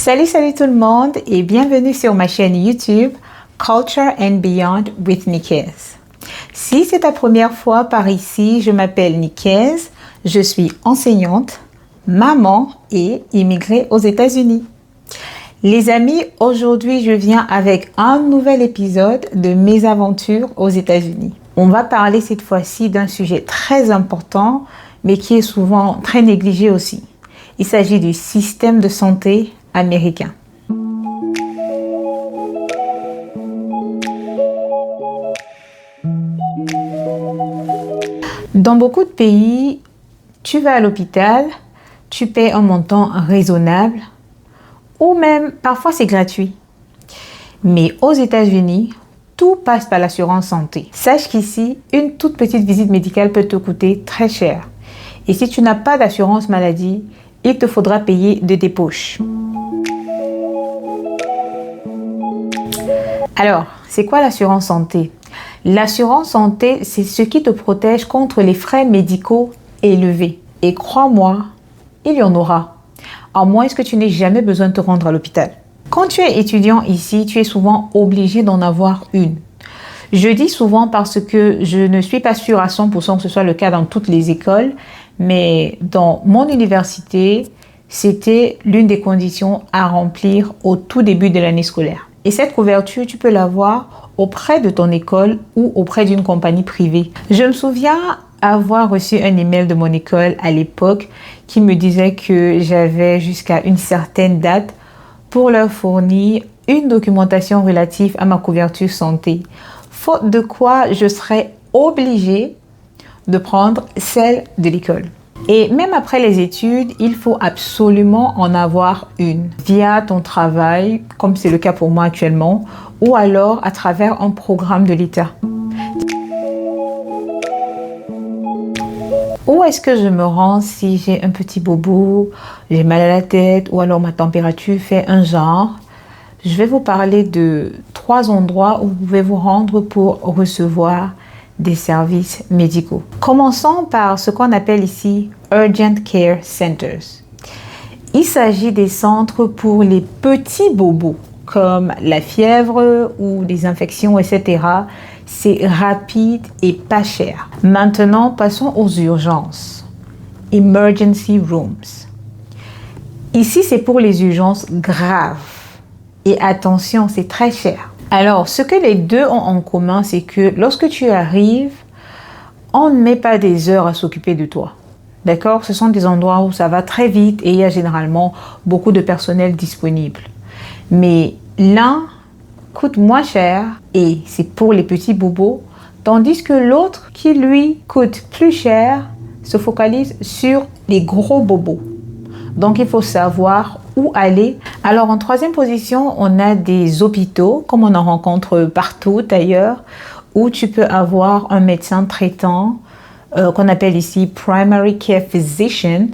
Salut tout le monde et bienvenue sur ma chaîne YouTube Culture and Beyond with Nikez. Si c'est ta première fois par ici, je m'appelle Nikez, je suis enseignante, maman et immigrée aux États-Unis. Les amis, aujourd'hui je viens avec un nouvel épisode de mes aventures aux États-Unis. On va parler cette fois-ci d'un sujet très important mais qui est souvent très négligé aussi. Il s'agit du système de santé américain. Dans beaucoup de pays, tu vas à l'hôpital, tu paies un montant raisonnable ou même parfois c'est gratuit. Mais aux États-Unis, tout passe par l'assurance santé. Sache qu'ici, une toute petite visite médicale peut te coûter très cher. Et si tu n'as pas d'assurance maladie, il te faudra payer de tes poches. Alors, c'est quoi l'assurance santé? L'assurance santé, c'est ce qui te protège contre les frais médicaux élevés. Et crois-moi, il y en aura. À moins que tu n'aies jamais besoin de te rendre à l'hôpital. Quand tu es étudiant ici, tu es souvent obligé d'en avoir une. Je dis souvent parce que je ne suis pas sûre à 100% que ce soit le cas dans toutes les écoles, mais dans mon université, c'était l'une des conditions à remplir au tout début de l'année scolaire. Et cette couverture, tu peux l'avoir auprès de ton école ou auprès d'une compagnie privée. Je me souviens avoir reçu un email de mon école à l'époque qui me disait que j'avais jusqu'à une certaine date pour leur fournir une documentation relative à ma couverture santé. Faute de quoi, je serais obligée de prendre celle de l'école. Et même après les études, il faut absolument en avoir une via ton travail, comme c'est le cas pour moi actuellement, ou alors à travers un programme de l'État. Où est-ce que je me rends si j'ai un petit bobo, j'ai mal à la tête ou alors ma température fait un genre? Je vais vous parler de 3 endroits où vous pouvez vous rendre pour recevoir des services médicaux. Commençons par ce qu'on appelle ici Urgent Care Centers. Il s'agit des centres pour les petits bobos comme la fièvre ou des infections, etc. C'est rapide et pas cher. Maintenant, passons aux urgences. Emergency Rooms. Ici, c'est pour les urgences graves. Et attention, c'est très cher. Alors, ce que les deux ont en commun, c'est que lorsque tu arrives, on ne met pas des heures à s'occuper de toi. D'accord? Ce sont des endroits où ça va très vite et il y a généralement beaucoup de personnel disponible. Mais l'un coûte moins cher et c'est pour les petits bobos, tandis que l'autre, qui lui coûte plus cher, se focalise sur les gros bobos. Donc, il faut savoir où aller. Alors, en 3e position, on a des hôpitaux, comme on en rencontre partout ailleurs, où tu peux avoir un médecin traitant, qu'on appelle ici Primary Care Physician,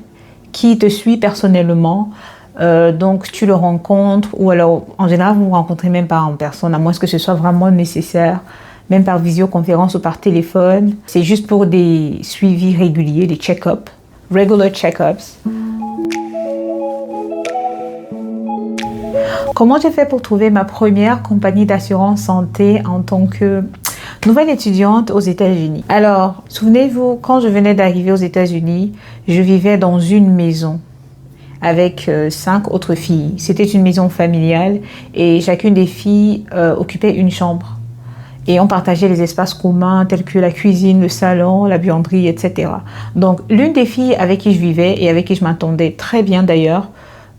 qui te suit personnellement. Donc, tu le rencontres, ou alors, en général, vous ne vous rencontrez même pas en personne, à moins que ce soit vraiment nécessaire, même par visioconférence ou par téléphone. C'est juste pour des suivis réguliers, des check-ups, regular check-ups. Comment j'ai fait pour trouver ma première compagnie d'assurance santé en tant que nouvelle étudiante aux États-Unis? Alors, souvenez-vous, quand je venais d'arriver aux États-Unis, je vivais dans une maison avec 5 autres filles. C'était une maison familiale et chacune des filles occupait une chambre. Et on partageait les espaces communs tels que la cuisine, le salon, la buanderie, etc. Donc, l'une des filles avec qui je vivais et avec qui je m'entendais très bien d'ailleurs,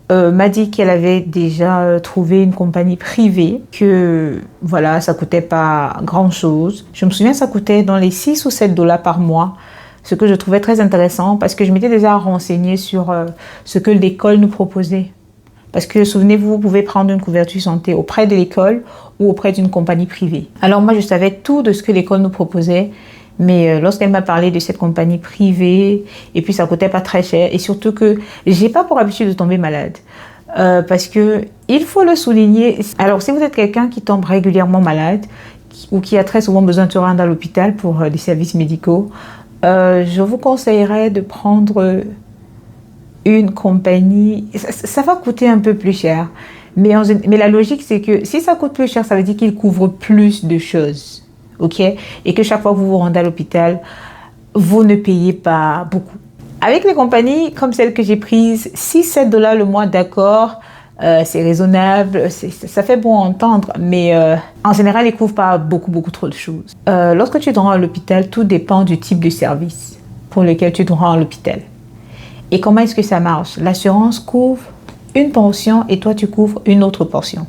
m'a dit qu'elle avait déjà trouvé une compagnie privée, que voilà, ça coûtait pas grand chose. Je me souviens, ça coûtait dans les 6 ou 7 dollars par mois, ce que je trouvais très intéressant parce que je m'étais déjà renseignée sur ce que l'école nous proposait. Parce que souvenez-vous, vous pouvez prendre une couverture santé auprès de l'école ou auprès d'une compagnie privée. Alors moi, je savais tout de ce que l'école nous proposait. Mais lorsqu'elle m'a parlé de cette compagnie privée, et puis ça coûtait pas très cher, et surtout que j'ai pas pour habitude de tomber malade. Parce que, il faut le souligner, alors si vous êtes quelqu'un qui tombe régulièrement malade, ou qui a très souvent besoin de se rendre à l'hôpital pour des services médicaux, je vous conseillerais de prendre une compagnie, ça va coûter un peu plus cher. Mais la logique, c'est que si ça coûte plus cher, ça veut dire qu'il couvre plus de choses. OK? Et que chaque fois que vous vous rendez à l'hôpital, vous ne payez pas beaucoup. Avec les compagnies comme celle que j'ai prise, 6-7 dollars le mois, d'accord, c'est raisonnable, ça fait bon entendre, mais en général, ils ne couvrent pas beaucoup trop de choses. Lorsque tu te rends à l'hôpital, tout dépend du type de service pour lequel tu te rends à l'hôpital. Et comment est-ce que ça marche? L'assurance couvre une portion et toi, tu couvres une autre portion.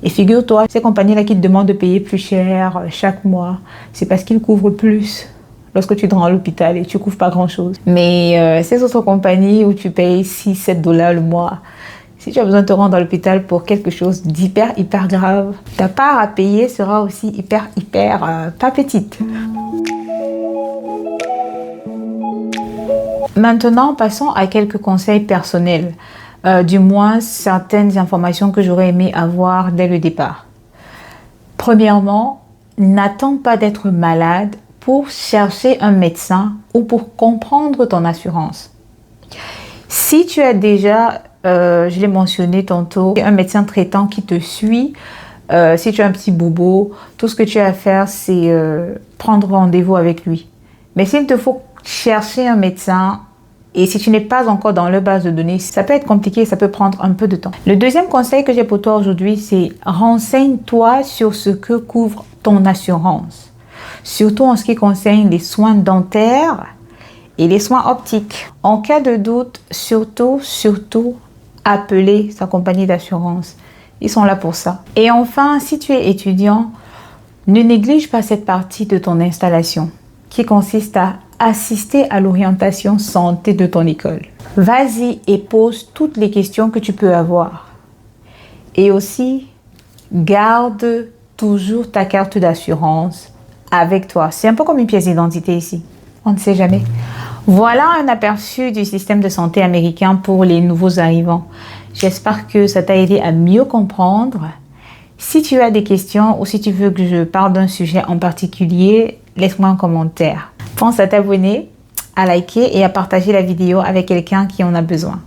Et figure-toi, ces compagnies-là qui te demandent de payer plus cher chaque mois, c'est parce qu'ils couvrent plus lorsque tu te rends à l'hôpital et tu ne couvres pas grand-chose. Mais ces autres compagnies où tu payes 6-7 dollars le mois, si tu as besoin de te rendre à l'hôpital pour quelque chose hyper grave, ta part à payer sera aussi hyper pas petite. Maintenant, passons à quelques conseils personnels. Du moins, certaines informations que j'aurais aimé avoir dès le départ. Premièrement, n'attends pas d'être malade pour chercher un médecin ou pour comprendre ton assurance. Si tu as déjà, je l'ai mentionné tantôt, un médecin traitant qui te suit, si tu as un petit bobo, tout ce que tu as à faire, c'est prendre rendez-vous avec lui. Mais s'il te faut chercher un médecin, et si tu n'es pas encore dans leur base de données, ça peut être compliqué, ça peut prendre un peu de temps. Le deuxième conseil que j'ai pour toi aujourd'hui, c'est renseigne-toi sur ce que couvre ton assurance. Surtout en ce qui concerne les soins dentaires et les soins optiques. En cas de doute, surtout, appelez sa compagnie d'assurance. Ils sont là pour ça. Et enfin, si tu es étudiant, ne néglige pas cette partie de ton installation qui consiste à assister à l'orientation santé de ton école. Vas-y et pose toutes les questions que tu peux avoir. Et aussi, garde toujours ta carte d'assurance avec toi. C'est un peu comme une pièce d'identité ici. On ne sait jamais. Voilà un aperçu du système de santé américain pour les nouveaux arrivants. J'espère que ça t'a aidé à mieux comprendre. Si tu as des questions ou si tu veux que je parle d'un sujet en particulier, laisse-moi un commentaire. Pense à t'abonner, à liker et à partager la vidéo avec quelqu'un qui en a besoin.